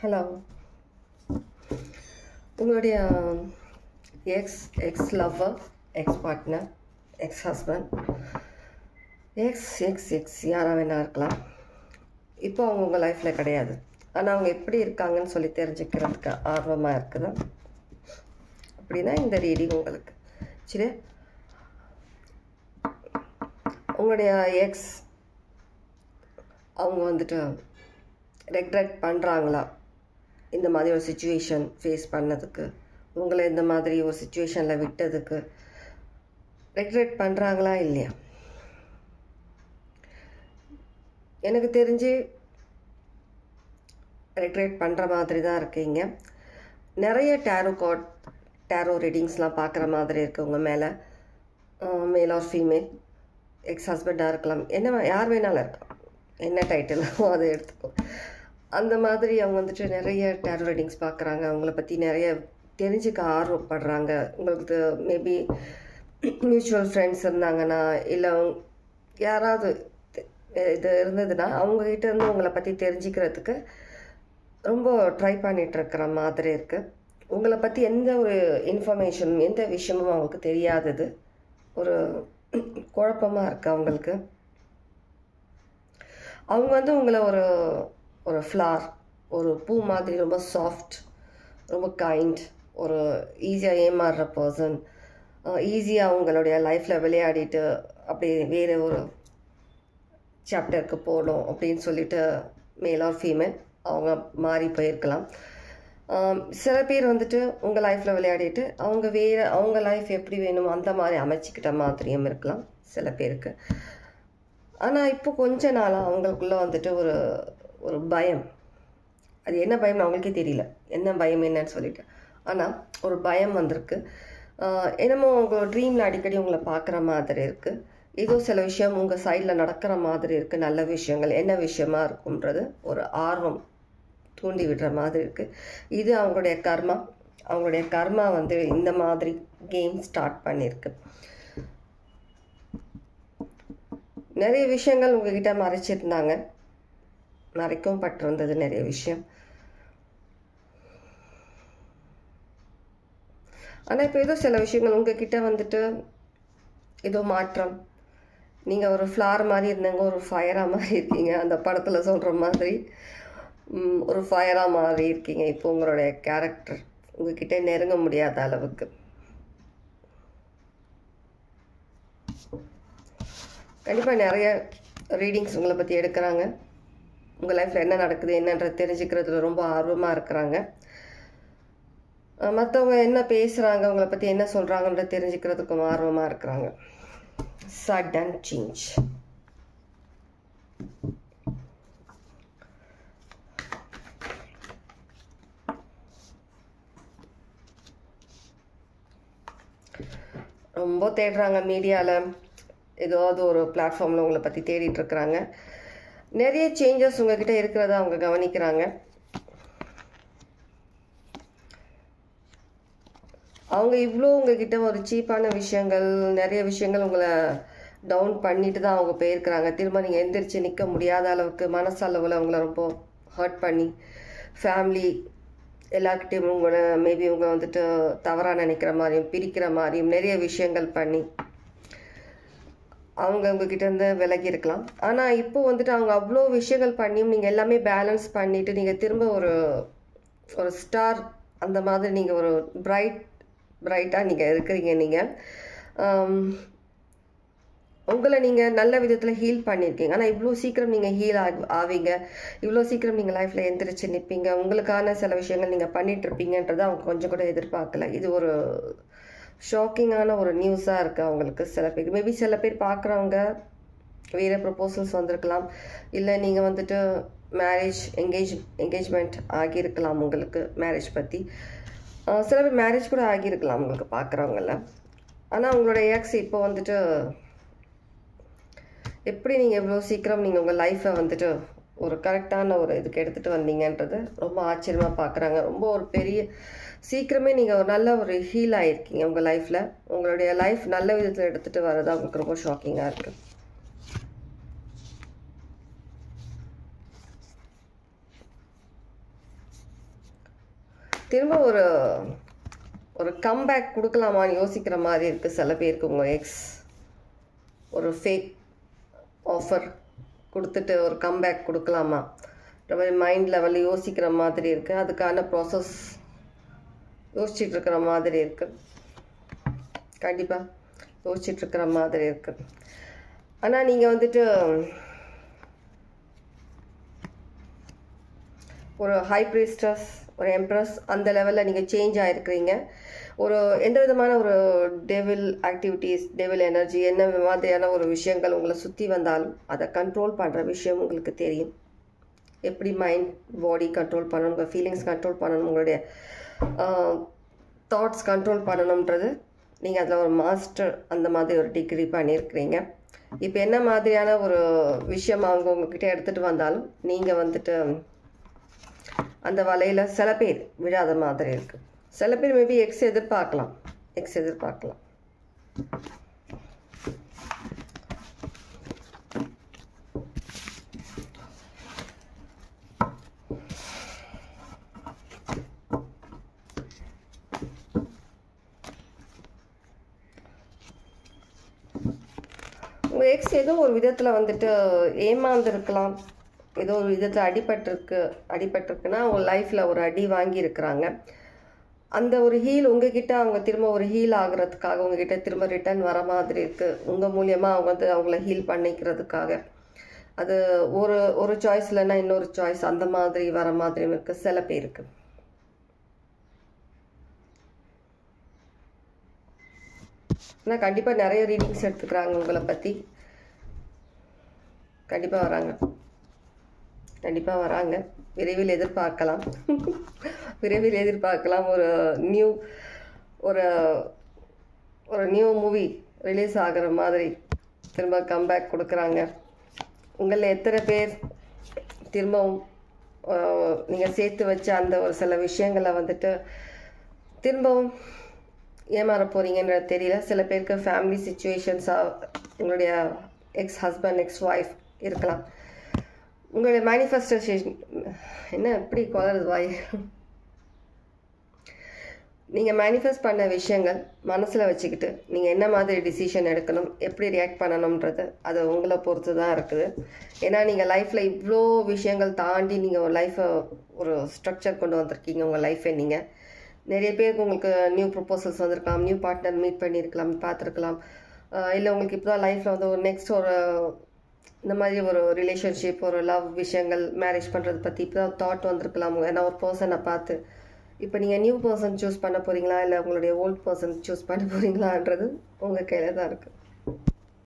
Hello, உங்களுடைய X lover, X partner, X husband, X யாராக வேணா இருக்கலாம். இப்போ அவங்க உங்கள் லைஃப்பில் கிடையாது. ஆனால் அவங்க எப்படி இருக்காங்கன்னு சொல்லி தெரிஞ்சுக்கிறதுக்கு ஆர்வமாக இருக்குது அப்படின்னா இந்த ரீடிங் உங்களுக்கு. சரி, உங்களுடைய எக்ஸ் அவங்க வந்துட்டு ரெக்ரெட் பண்ணுறாங்களா இந்த மாதிரி ஒரு சுச்சுவேஷன் ஃபேஸ் பண்ணதுக்கு, உங்களை இந்த மாதிரி ஒரு சுச்சுவேஷனில் விட்டதுக்கு ரெக்ரெட் பண்ணுறாங்களா இல்லையா? எனக்கு தெரிஞ்சு ரெக்ரெட் பண்ணுற மாதிரி தான் இருக்கீங்க. நிறைய டேரோ ரீடிங்ஸ்லாம் பார்க்குற மாதிரி இருக்குது உங்கள் மேலே. மேல் ஆர் ஃபீமேல், எக்ஸ் ஹஸ்பண்டாக இருக்கலாம், என்ன யார் வேணாலும் இருக்கலாம், என்ன டைட்டிலோ அதை எடுத்துக்கோ. அந்த மாதிரி அவங்க வந்துட்டு நிறைய டேரோ ரீடிங்ஸ் பார்க்குறாங்க, அவங்கள பற்றி நிறைய தெரிஞ்சுக்க ஆர்வப்படுறாங்க. உங்களுக்கு மேபி மியூச்சுவல் ஃப்ரெண்ட்ஸ் இருந்தாங்கன்னா, இல்லை யாராவது இது இருந்ததுன்னா அவங்கக்கிட்ட இருந்து உங்களை பற்றி தெரிஞ்சுக்கிறதுக்கு ரொம்ப ட்ரை பண்ணிகிட்ருக்கிற மாதிரி இருக்குது. உங்களை பற்றி எந்த ஒரு இன்ஃபர்மேஷனும் எந்த விஷயமும் அவங்களுக்கு தெரியாதது ஒரு குழப்பமாக இருக்குது அவங்களுக்கு. அவங்க வந்து உங்களை ஒரு ஃப்ளார், ஒரு பூ மாதிரி ரொம்ப சாஃப்ட், ரொம்ப கைண்ட், ஒரு ஈஸியாக ஏமாறுற பர்சன், ஈஸியாக அவங்களுடைய லைஃப்பில் விளையாடிட்டு அப்படியே வேறு ஒரு சாப்டருக்கு போகணும் அப்படின்னு சொல்லிட்டு மேல் ஆர் ஃபீமேல் அவங்க மாறி போயிருக்கலாம். சில பேர் வந்துட்டு உங்கள் லைஃப்பில் விளையாடிட்டு அவங்க லைஃப் எப்படி வேணுமோ அந்த மாதிரி அமைச்சிக்கிட்ட மாதிரியும் இருக்கலாம் சில பேருக்கு. ஆனால் இப்போ கொஞ்ச நாளாக அவங்களுக்குள்ள வந்துட்டு ஒரு பயம், அது என்ன பயம்னு அவங்களுக்கே தெரியல, என்ன பயம் என்னன்னு சொல்லிட்டு. ஆனால் ஒரு பயம் வந்திருக்கு. என்னமோ உங்கள் ட்ரீமில் அடிக்கடி உங்களை பார்க்குற மாதிரி இருக்குது. ஏதோ சில விஷயம் உங்கள் சைடில் நடக்கிற மாதிரி இருக்குது. நல்ல விஷயங்கள் என்ன விஷயமா இருக்குன்றது ஒரு ஆர்வம் தூண்டி விடுற மாதிரி இருக்குது. இது அவங்களுடைய கர்மா வந்து இந்த மாதிரி கேம் ஸ்டார்ட் பண்ணியிருக்கு. நிறைய விஷயங்கள் உங்ககிட்ட மறைச்சிருந்தாங்க, மறைக்கவும் பட்டிருந்தது நிறைய விஷயம். ஆனால் இப்போ ஏதோ சில விஷயங்கள் உங்ககிட்ட வந்துட்டு ஏதோ மாற்றம். நீங்கள் ஒரு ஃப்ளார் மாதிரி இருந்தாங்க, ஒரு ஃபயராக மாதிரி இருக்கீங்க. அந்த படத்தில் சொல்கிற மாதிரி ஒரு ஃபயராக மாதிரி இருக்கீங்க. இப்போ உங்களுடைய கேரக்டர் உங்ககிட்ட நெருங்க முடியாத அளவுக்கு. கண்டிப்பாக நிறைய ரீடிங்ஸ் உங்களை பற்றி எடுக்கிறாங்க. உங்கள் லைஃப்பில் என்ன நடக்குது என்னன்றது தெரிஞ்சுக்கிறதுல ரொம்ப ஆர்வமாக இருக்கிறாங்க. மற்றவங்க என்ன பேசுகிறாங்க, உங்களை பற்றி என்ன சொல்கிறாங்கன்ற தெரிஞ்சுக்கிறதுக்கும் ஆர்வமாக இருக்கிறாங்க. Sudden change. ரொம்ப தேடுறாங்க மீடியாவில், ஏதாவது ஒரு பிளாட்ஃபார்மில் உங்களை பற்றி தேடிட்டுருக்குறாங்க. நிறைய சேஞ்சஸ் உங்ககிட்ட இருக்கிறத அவங்க கவனிக்கிறாங்க. அவங்க இவ்வளோ உங்ககிட்ட ஒரு சீப்பான விஷயங்கள், நிறைய விஷயங்கள் உங்களை டவுன் பண்ணிட்டு தான் அவங்க போயிருக்கிறாங்க. திரும்ப நீங்கள் எந்திரிச்சு நிற்க முடியாத அளவுக்கு மனசளவில் அவங்கள ரொம்ப ஹர்ட் பண்ணி, ஃபேமிலி எல்லாருக்கிட்டையும் உங்களை மேபி உங்களை வந்துட்டு தவறாக நினைக்கிற மாதிரியும் பிரிக்கிற மாதிரியும் நிறைய விஷயங்கள் பண்ணி அவங்க உங்ககிட்ட இருந்து விலகி இருக்கலாம். ஆனால் இப்போ வந்துட்டு அவங்க அவ்வளோ விஷயங்கள் பண்ணியும் நீங்கள் எல்லாமே பேலன்ஸ் பண்ணிவிட்டு நீங்கள் திரும்ப ஒரு ஸ்டார் அந்த மாதிரி நீங்கள் ஒரு பிரைட்டாக நீங்கள் இருக்கிறீங்க. நீங்கள் உங்களை நீங்கள் நல்ல விதத்தில் ஹீல் பண்ணியிருக்கீங்க. ஆனால் இவ்வளோ சீக்கிரம் நீங்கள் ஹீல் ஆவீங்க, இவ்வளோ சீக்கிரம் நீங்கள் லைஃப்பில் எந்திரிச்சு நிற்பீங்க, உங்களுக்கான சில விஷயங்கள் நீங்கள் பண்ணிகிட்ருப்பீங்கன்றதை அவங்க கொஞ்சம் கூட எதிர்பார்க்கல. இது ஒரு ஷாக்கிங்கான ஒரு நியூஸாக இருக்குது அவங்களுக்கு. சில பேர் மேபி சில பேர் பார்க்குறவங்க வேறு ப்ரப்போசல்ஸ் வந்திருக்கலாம், இல்லை நீங்கள் வந்துட்டு என்கேஜ்மெண்ட் ஆகியிருக்கலாம் உங்களுக்கு மேரேஜ் பற்றி. சில பேர் மேரேஜ் கூட ஆகியிருக்கலாம் உங்களுக்கு பார்க்குறவங்கள. ஆனால் உங்களோட எக்ஸ் இப்போ வந்துட்டு எப்படி நீங்கள் இவ்வளோ சீக்கிரம் நீங்கள் உங்கள் லைஃப்பை வந்துட்டு ஒரு கரெக்டான ஒரு இதுக்கு எடுத்துகிட்டு வந்தீங்கன்றது ரொம்ப ஆச்சரியமாக பார்க்குறாங்க. ரொம்ப ஒரு பெரிய சீக்கிரமே நீங்கள் ஒரு நல்ல ஒரு ஹீல் ஆகிருக்கீங்க உங்கள் லைஃப்பில். உங்களுடைய லைஃப் நல்ல விதத்தில் எடுத்துகிட்டு வர்றது அவங்களுக்கு ரொம்ப ஷாக்கிங்காக இருக்குது. திரும்ப ஒரு ஒரு கம்பேக் கொடுக்கலாமான்னு யோசிக்கிற மாதிரி இருக்குது சில பேருக்கு. உங்கள் எக்ஸ் ஒரு ஃபேக் ஆஃபர் கொடுத்துட்டு ஒரு கம்பேக் கொடுக்கலாமா, ரொம்ப மைண்ட் லெவலில் யோசிக்கிற மாதிரி இருக்குது. அதுக்கான ப்ராசஸ் யோசிச்சுட்டு இருக்கிற மாதிரி இருக்குது. கண்டிப்பாக யோசிச்சுட்ருக்கிற மாதிரி இருக்குது. ஆனால் நீங்கள் வந்துட்டு ஒரு ஹை ப்ரீஸ்டஸ், ஒரு எம்ப்ரஸ் அந்த லெவலில் நீங்கள் சேஞ்ச் ஆகிருக்கிறீங்க. ஒரு எந்த விதமான ஒரு டெவில் ஆக்டிவிட்டீஸ், டெவில் எனர்ஜி என்ன மாதிரியான ஒரு விஷயங்கள் உங்களை சுற்றி வந்தாலும் அதை கண்ட்ரோல் பண்ணுற விஷயம் உங்களுக்கு தெரியும். எப்படி மைண்ட் பாடி கண்ட்ரோல் பண்ணணும், உங்கள் ஃபீலிங்ஸ் கண்ட்ரோல் பண்ணணும், உங்களுடைய தாட்ஸ் கண்ட்ரோல் பண்ணணுன்றது நீங்கள் அதில் ஒரு மாஸ்டர் அந்த மாதிரி ஒரு டிகிரி பண்ணியிருக்கிறீங்க. இப்போ என்ன மாதிரியான ஒரு விஷயம் அவங்க உங்ககிட்ட எடுத்துகிட்டு வந்தாலும் நீங்கள் வந்துட்டு அந்த வலையில் சில பேர் விழாத மாதிரி இருக்குது. சில பேர் மேபி எக்ஸ் எதிர்பார்க்கலாம். உங்கள் எக்ஸ் ஏதோ ஒரு விதத்தில் வந்துட்டு ஏமாந்துருக்கலாம், ஏதோ ஒரு விதத்தில் அடிபட்டிருக்குன்னா உங்கள் லைஃப்பில் ஒரு அடி வாங்கியிருக்கிறாங்க. அந்த ஒரு ஹீல் உங்ககிட்ட அவங்க திரும்ப ஒரு ஹீல் ஆகிறதுக்காக உங்ககிட்ட திரும்ப ரிட்டர்ன் வர மாதிரி இருக்குது. உங்கள் மூலியமாக அவங்க வந்து அவங்கள ஹீல் பண்ணிக்கிறதுக்காக அது ஒரு சாய்ஸ் இல்லைன்னா இன்னொரு சாய்ஸ் அந்த மாதிரி வர மாதிரி இருக்குது சில பேருக்கு. ஆனால் கண்டிப்பாக நிறைய ரீடிங்ஸ் எடுத்துக்கிறாங்க உங்களை பற்றி. கண்டிப்பாக வராங்க. விரைவில் எதிர்பார்க்கலாம். ஒரு நியூ மூவி ரிலீஸ் ஆகிற மாதிரி திரும்ப கம்பேக் கொடுக்குறாங்க. உங்களில் எத்தனை பேர் திரும்பவும் நீங்கள் சேர்த்து வச்ச அந்த ஒரு சில விஷயங்களை வந்துட்டு திரும்பவும் ஏமாற போகிறீங்கன்றது தெரியல. சில பேருக்கு ஃபேமிலி சிச்சுவேஷன்ஸாக உங்களுடைய எக்ஸ் ஹஸ்பண்ட், எக்ஸ் ஒய்ஃப் இருக்கலாம். உங்களுடைய மேனிஃபெஸ்டேஷன் என்ன எப்படி குளறுது வாய், நீங்கள் மேனிஃபெஸ்ட் பண்ண விஷயங்கள் மனசில் வச்சுக்கிட்டு நீங்கள் என்ன மாதிரி டிசிஷன் எடுக்கணும், எப்படி ரியாக்ட் பண்ணணுன்றது அது உங்களை பொறுத்து தான் இருக்குது. ஏன்னா நீங்கள் லைஃப்பில் இவ்வளோ விஷயங்கள் தாண்டி நீங்கள் ஒரு லைஃப்பை ஒரு ஸ்ட்ரக்சர் கொண்டு வந்திருக்கீங்க. உங்கள் லைஃப்பை நீங்கள் நிறைய பேருக்கு உங்களுக்கு நியூ ப்ரொப்போசல்ஸ் வந்திருக்கலாம், நியூ பார்ட்னர் மீட் பண்ணியிருக்கலாம், பார்த்துருக்கலாம். இல்லை உங்களுக்கு இப்போ தான் லைஃப்பில் வந்து ஒரு நெக்ஸ்ட் இந்த மாதிரி ஒரு ரிலேஷன்ஷிப், ஒரு லவ் விஷயங்கள், மேரேஜ் பண்ணுறது பற்றி இப்போ தான் தாட் வந்திருக்கலாம். ஏன்னா ஒரு பர்சனை பார்த்து இப்போ நீங்கள் நியூ பர்சன் சூஸ் பண்ண போகிறீங்களா இல்லை உங்களுடைய ஓல்ட் பர்சன் சூஸ் பண்ண போகிறீங்களான்றது உங்கள் கையில் தான் இருக்குது.